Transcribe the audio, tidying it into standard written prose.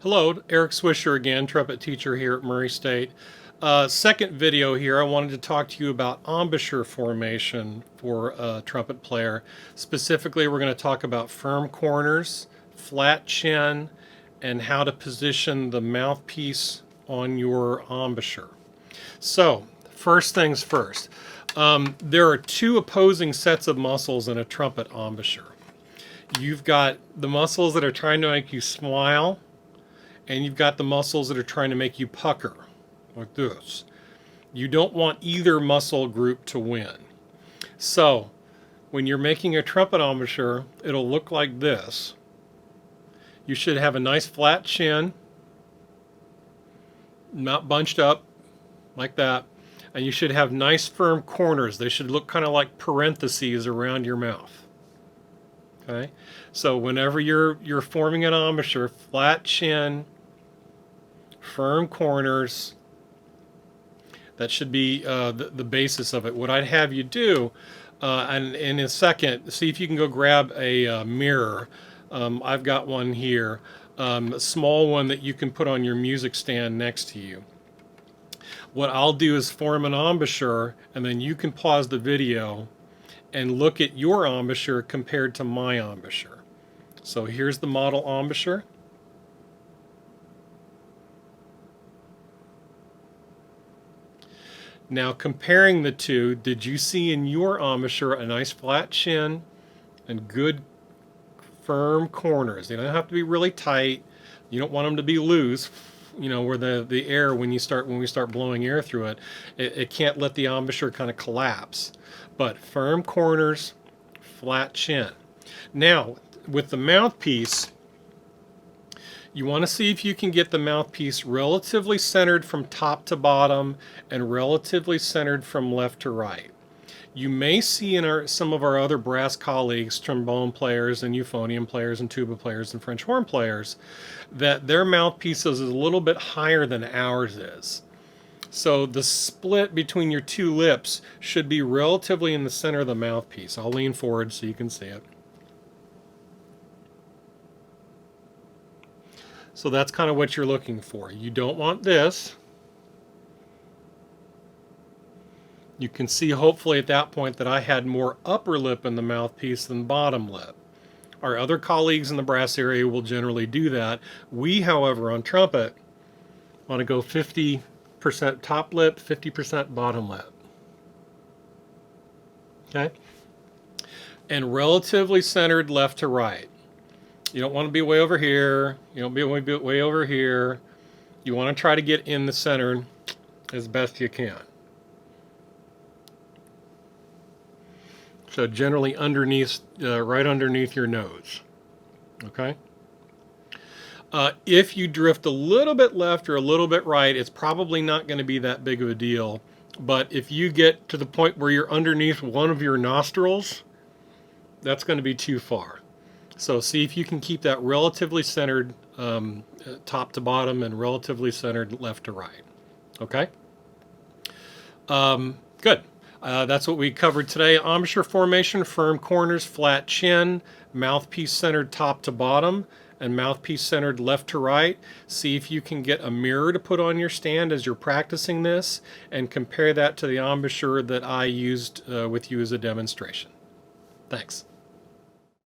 Hello, Eric Swisher again, trumpet teacher here at Murray State. Second video here, I wanted to talk to you about embouchure formation for a trumpet player. Specifically, we're going to talk about firm corners, flat chin, and how to position the mouthpiece on your embouchure. So, first things first. There are two opposing sets of muscles in a trumpet embouchure. You've got the muscles that are trying to make you smile, and you've got the muscles that are trying to make you pucker, like this. You don't want either muscle group to win. So, when you're making a trumpet embouchure, it'll look like this. You should have a nice flat chin, not bunched up like that, and you should have nice firm corners. They should look kind of like parentheses around your mouth. Okay, so whenever you're forming an embouchure, flat chin, firm corners, that should be the basis of it. What I'd have you do, and in a second, see if you can go grab a mirror. I've got one here, a small one that you can put on your music stand next to you. What I'll do is form an embouchure, and then you can pause the video and look at your embouchure compared to my embouchure. So here's the model embouchure. Now comparing the two, did you see in your embouchure a nice flat chin and good firm corners? They don't have to be really tight. You don't want them to be loose, you know, where the air, when we start blowing air through it, it can't let the embouchure kind of collapse. But firm corners, flat chin. Now, with the mouthpiece, you want to see if you can get the mouthpiece relatively centered from top to bottom and relatively centered from left to right. You may see in some of our other brass colleagues, trombone players and euphonium players and tuba players and French horn players, that their mouthpiece is a little bit higher than ours is. So the split between your two lips should be relatively in the center of the mouthpiece. I'll lean forward so you can see it. So that's kind of what you're looking for. You don't want this. You can see hopefully at that point that I had more upper lip in the mouthpiece than bottom lip. Our other colleagues in the brass area will generally do that. We, however, on trumpet, want to go 50% top lip, 50% bottom lip. Okay? And relatively centered left to right. You don't want to be way over here. You don't want to be way over here. You want to try to get in the center as best you can. So generally underneath, right underneath your nose. Okay? If you drift a little bit left or a little bit right, it's probably not going to be that big of a deal. But if you get to the point where you're underneath one of your nostrils, that's going to be too far. So see if you can keep that relatively centered top to bottom and relatively centered left to right. Okay? Good. That's what we covered today. Embouchure formation, firm corners, flat chin, mouthpiece centered top to bottom, and mouthpiece centered left to right. See if you can get a mirror to put on your stand as you're practicing this, and compare that to the embouchure that I used with you as a demonstration. Thanks.